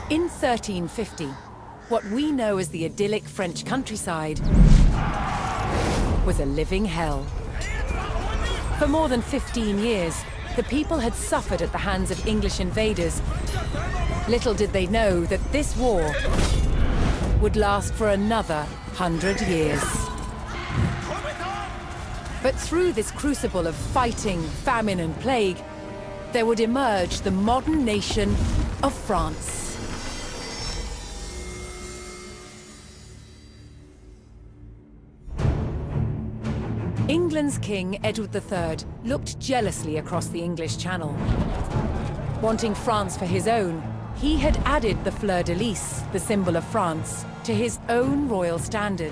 In 1350, what we know as the idyllic French countryside was a living hell. For more than 15 years, the people had suffered at the hands of English invaders. Little did they know that this war would last for another 100 years. But through this crucible of fighting, famine, and plague, there would emerge the modern nation of France. England's King Edward III looked jealously across the English Channel. Wanting France for his own, he had added the fleur-de-lis, the symbol of France, to his own royal standard.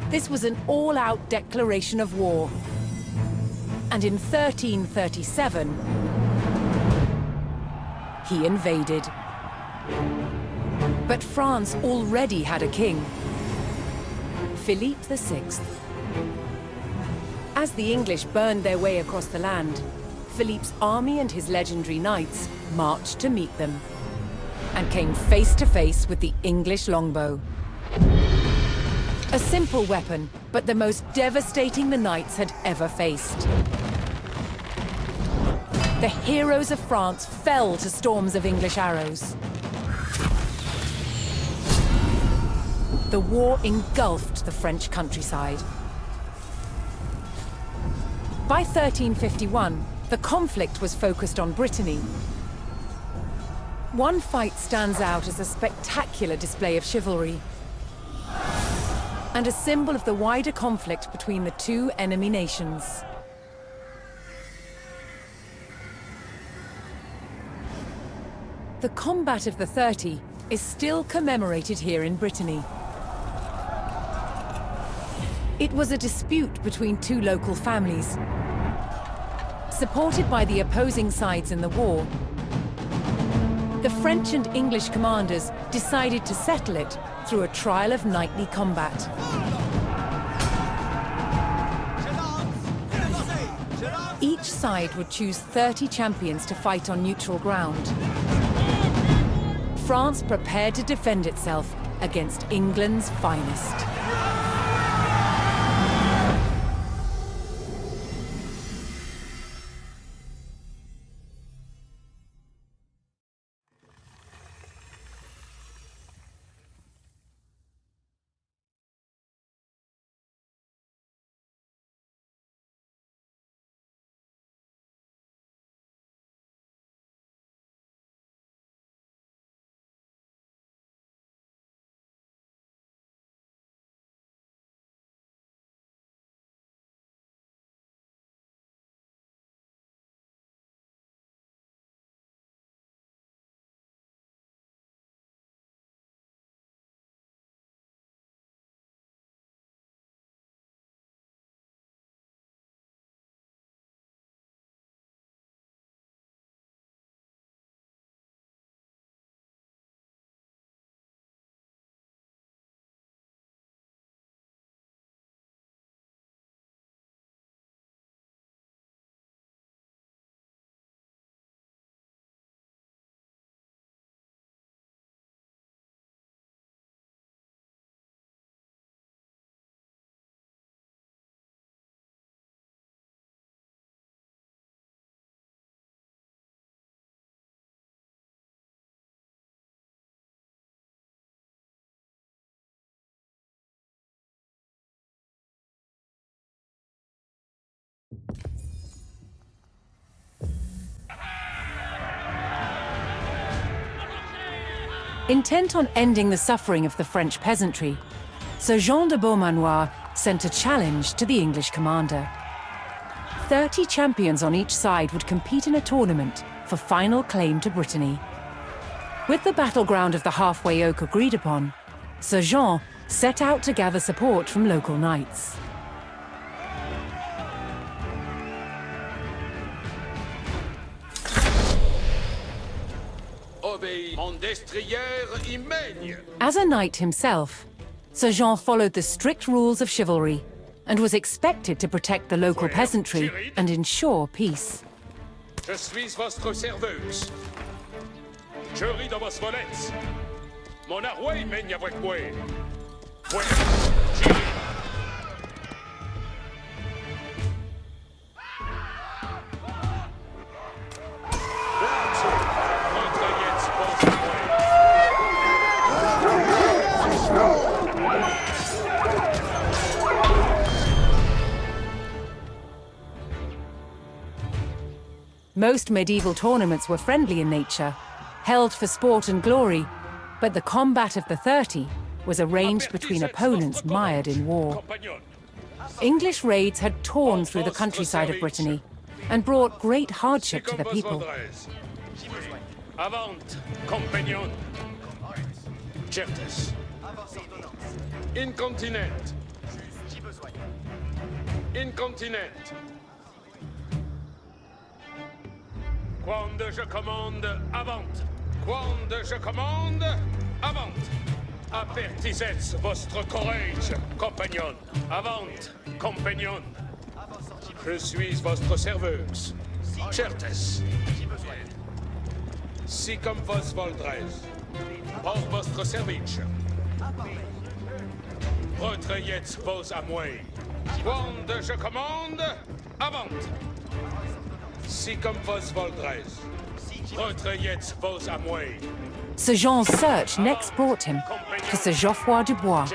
This was an all-out declaration of war. And in 1337, he invaded. But France already had a king, Philippe VI. As the English burned their way across the land, Philippe's army and his legendary knights marched to meet them, and came face to face with the English longbow. A simple weapon, but the most devastating the knights had ever faced. The heroes of France fell to storms of English arrows. The war engulfed the French countryside. By 1351, the conflict was focused on Brittany. One fight stands out as a spectacular display of chivalry, and a symbol of the wider conflict between the two enemy nations. The Combat of the 30 is still commemorated here in Brittany. It was a dispute between two local families. Supported by the opposing sides in the war, the French and English commanders decided to settle it through a trial of knightly combat. Each side would choose 30 champions to fight on neutral ground. France prepared to defend itself against England's finest. Intent on ending the suffering of the French peasantry, Sir Jean de Beaumanoir sent a challenge to the English commander. 30 champions on each side would compete in a tournament for final claim to Brittany. With the battleground of the halfway oak agreed upon, Sir Jean set out to gather support from local knights. obéis. Mon destrière y mène. As a knight himself, Sir Jean followed the strict rules of chivalry and was expected to protect the local peasantry and ensure peace. Je suis votre serveuse. Je ris dans vos volets. Mon arway mène avec moi. Ouais, j'y ris. Most medieval tournaments were friendly in nature, held for sport and glory, but the combat of the 30 was arranged between opponents mired in war. English raids had torn through the countryside of Brittany and brought great hardship to the people. Avant, compagnon. Certes. Incontinent. Incontinent. Quand je commande, avant. Quand je commande, avant. Apertisez votre courage, compagnon. Avant, compagnon. Je suis votre serveuse. Certes. Si comme vos voldrez. Pour votre service. Retrayez vos amouets. Quand je commande, avant. Si comme vos voldrez. Retrayez vos amouets. Sir Jean's search next brought him to Sir Geoffroy du Bois,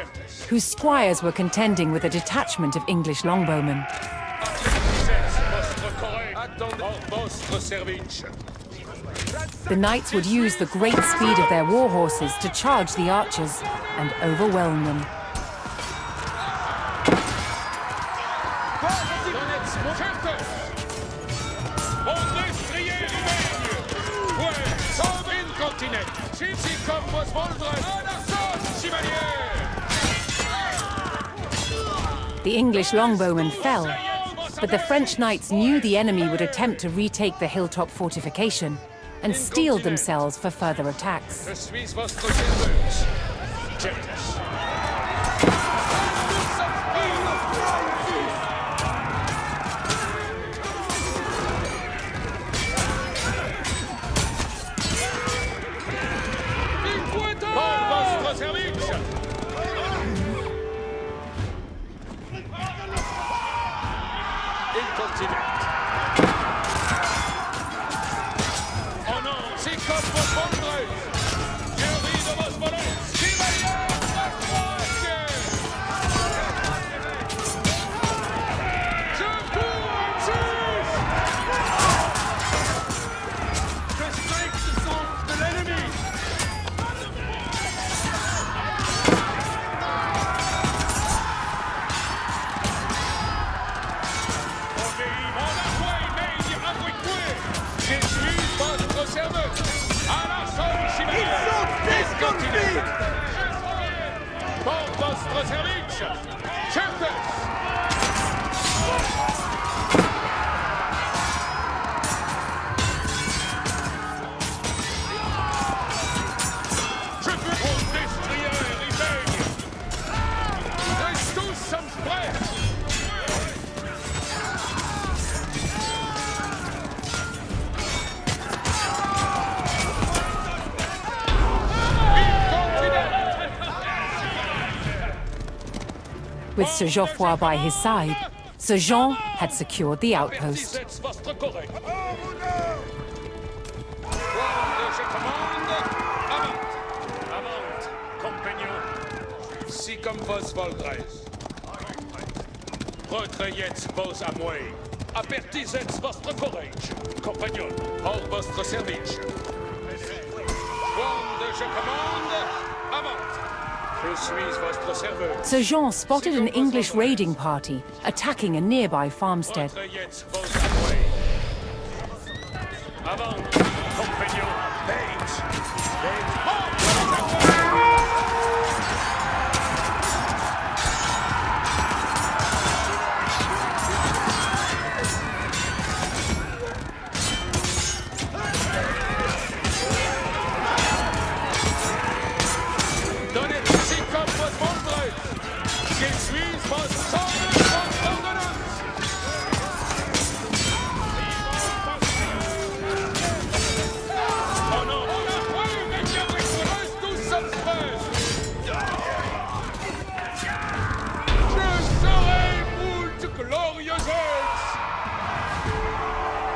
whose squires were contending with a detachment of English longbowmen. The knights would use the great speed of their war horses to charge the archers and overwhelm them. The English longbowmen fell, but the French knights knew the enemy would attempt to retake the hilltop fortification and steeled themselves for further attacks. With Sir Geoffroy by his side, Sir Jean had secured the outpost. Si comme vos voldrez. Retrayez vos amouets. Apertisez votre courage, compagnon, pour votre service. Quand je commande, avant. Je suis votre serveur. Sir Jean spotted an English raiding party attacking a nearby farmstead. Retrayez vos amouets. Avant, compagnon,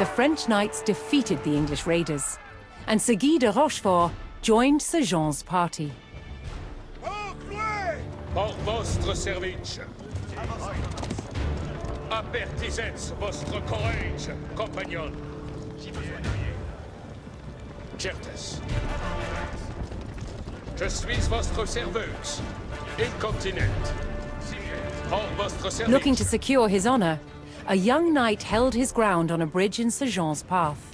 the French knights defeated the English raiders, and Sir Guy de Rochefort joined Sir Jean's party. Por vostre service. Apertisez vostre courage, compagnon. Certes. Je suis votre serveuse, incontinent. Por vostre service. Looking to secure his honor, a young knight held his ground on a bridge in Sir Jean's path.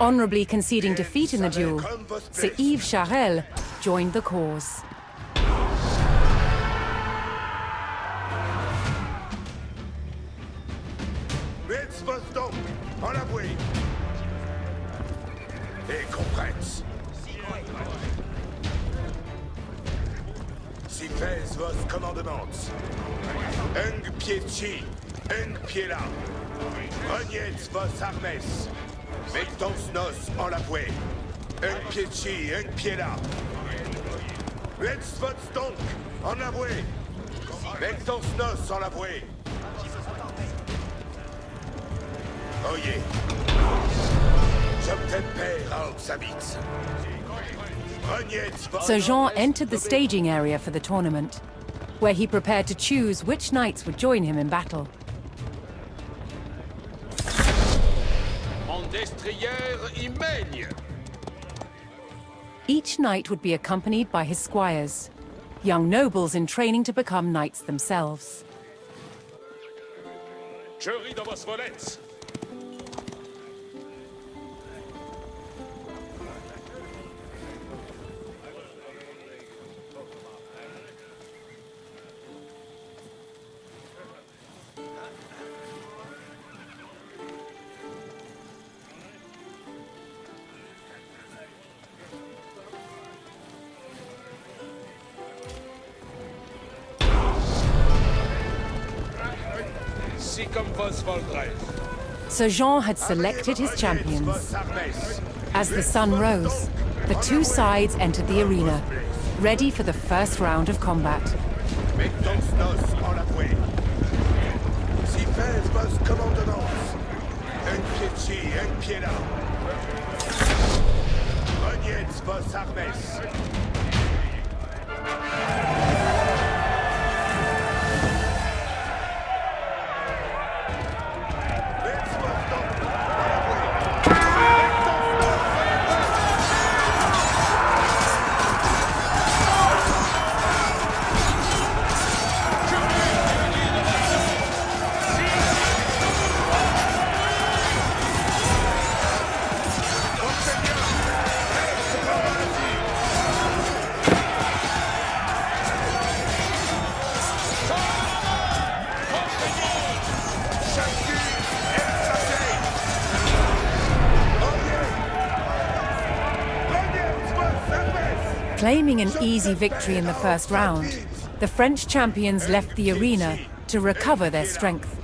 Honorably conceding defeat in the duel, Sir Yves Charel joined the cause. Si fais vos commandements. Ung pieci, ung piela. Reniez vos armes. Mettons nos en la voie. Un pieci, un piela. Let's vos donc en la voie. Mettons nos en la voie. Oyez. J'obtempère à Oxabitz. Sir Jean entered the staging area for the tournament, where he prepared to choose which knights would join him in battle. Mon destrière y mègne. Each knight would be accompanied by his squires, young nobles in training to become knights themselves. Je ris dans vos volets. Sir Jean had selected his champions. As the sun rose, the two sides entered the arena, ready for the first round of combat. Claiming an easy victory in the first round, the French champions left the arena to recover their strength.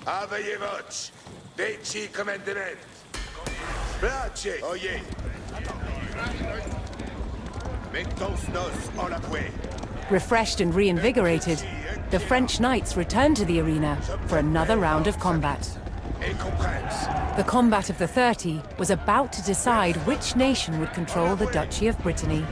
Aveillez votre, Veci commandement. Place, oyez. Mettons nos en la voie. Refreshed and reinvigorated, the French knights returned to the arena for another round of combat. The combat of the 30 was about to decide which nation would control the Duchy of Brittany.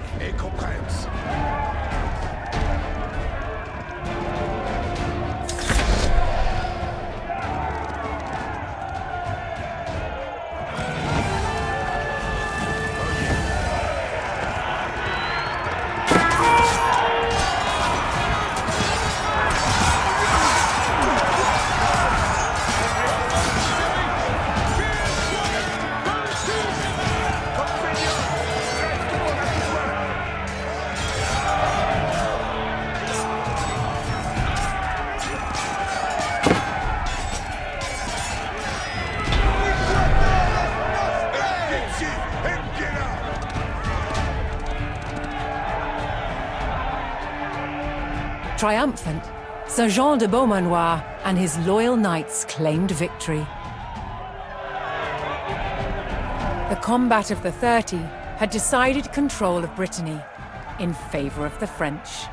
Triumphant, Sir Jean de Beaumanoir and his loyal knights claimed victory. The combat of the 30 had decided control of Brittany in favor of the French.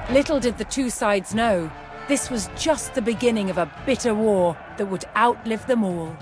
Little did the two sides know, this was just the beginning of a bitter war that would outlive them all.